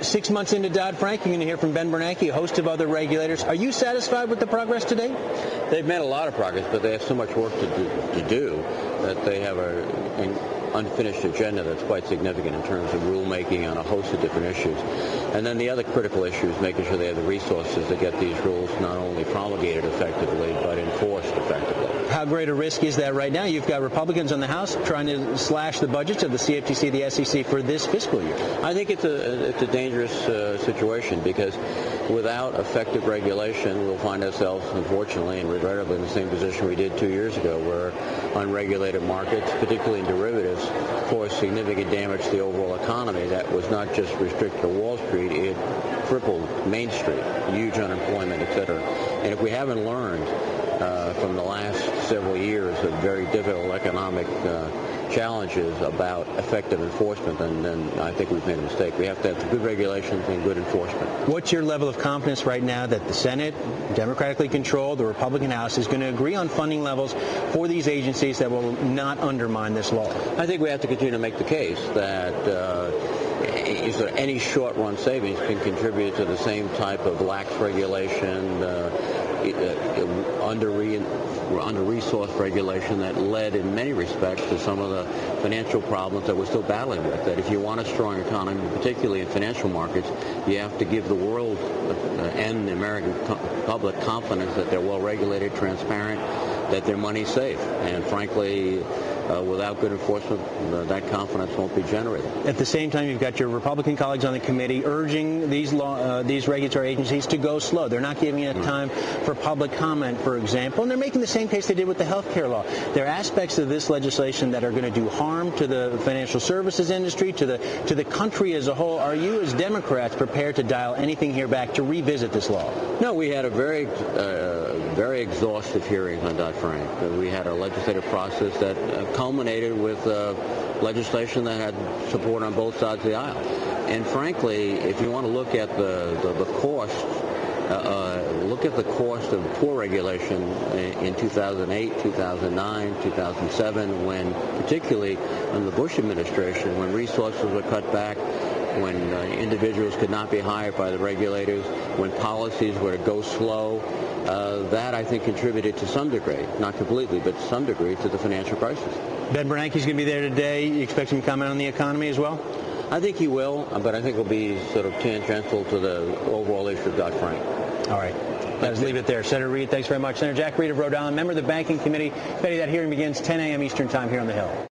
6 months into Dodd-Frank, you're going to hear from Ben Bernanke, a host of other regulators. Are you satisfied with the progress today? They've made a lot of progress, but they have so much work to do that they have an unfinished agenda that's quite significant in terms of rulemaking on a host of different issues. And then the other critical issue is making sure they have the resources to get these rules not only promulgated effectively, but enforced effectively. How great a risk is that right now? You've got Republicans in the House trying to slash the budgets of the CFTC, the SEC for this fiscal year. I think it's a dangerous situation because without effective regulation, we'll find ourselves, unfortunately and regrettably, in the same position we did 2 years ago, where unregulated markets, particularly in derivatives, caused significant damage to the overall economy. That was not just restricted to Wall Street, it crippled Main Street, huge unemployment, et cetera. And if we haven't learned from the last several years of very difficult economic challenges about effective enforcement, then I think we've made a mistake. We have to have good regulations and good enforcement. What's your level of confidence right now that the Senate, democratically controlled, the Republican House, is going to agree on funding levels for these agencies that will not undermine this law? I think we have to continue to make the case that any short-run savings can contribute to the same type of lax regulation, under-resourced regulation that led in many respects to some of the financial problems that we're still battling with. That if you want a strong economy, particularly in financial markets, you have to give the world and the American public confidence that they're well-regulated, transparent, that their money's safe. And frankly, without good enforcement, that confidence won't be generated. At the same time, you've got your Republican colleagues on the committee urging these regulatory agencies to go slow. They're not giving it time for public comment, for example, and they're making the same case they did with the health care law. There are aspects of this legislation that are going to do harm to the financial services industry, to the country as a whole. Are you, as Democrats, prepared to dial anything here back to revisit this law? No, we had a very exhaustive hearing on Dodd-Frank. We had a legislative process that culminated with legislation that had support on both sides of the aisle. And frankly, if you want to look at the cost, look at the cost of poor regulation in 2008, 2009, 2007, when particularly in the Bush administration, when resources were cut back, when individuals could not be hired by the regulators, when policies were to go slow. That, I think, contributed to some degree, not completely, but to some degree, to the financial crisis. Ben Bernanke's going to be there today. You expect him to comment on the economy as well? I think he will, but I think it'll be sort of tangential to the overall issue of Dodd-Frank. All right. Let's leave it there. Senator Reid, thanks very much. Senator Jack Reid of Rhode Island, member of the Banking Committee. Betty, that hearing begins 10 a.m. Eastern Time here on the Hill.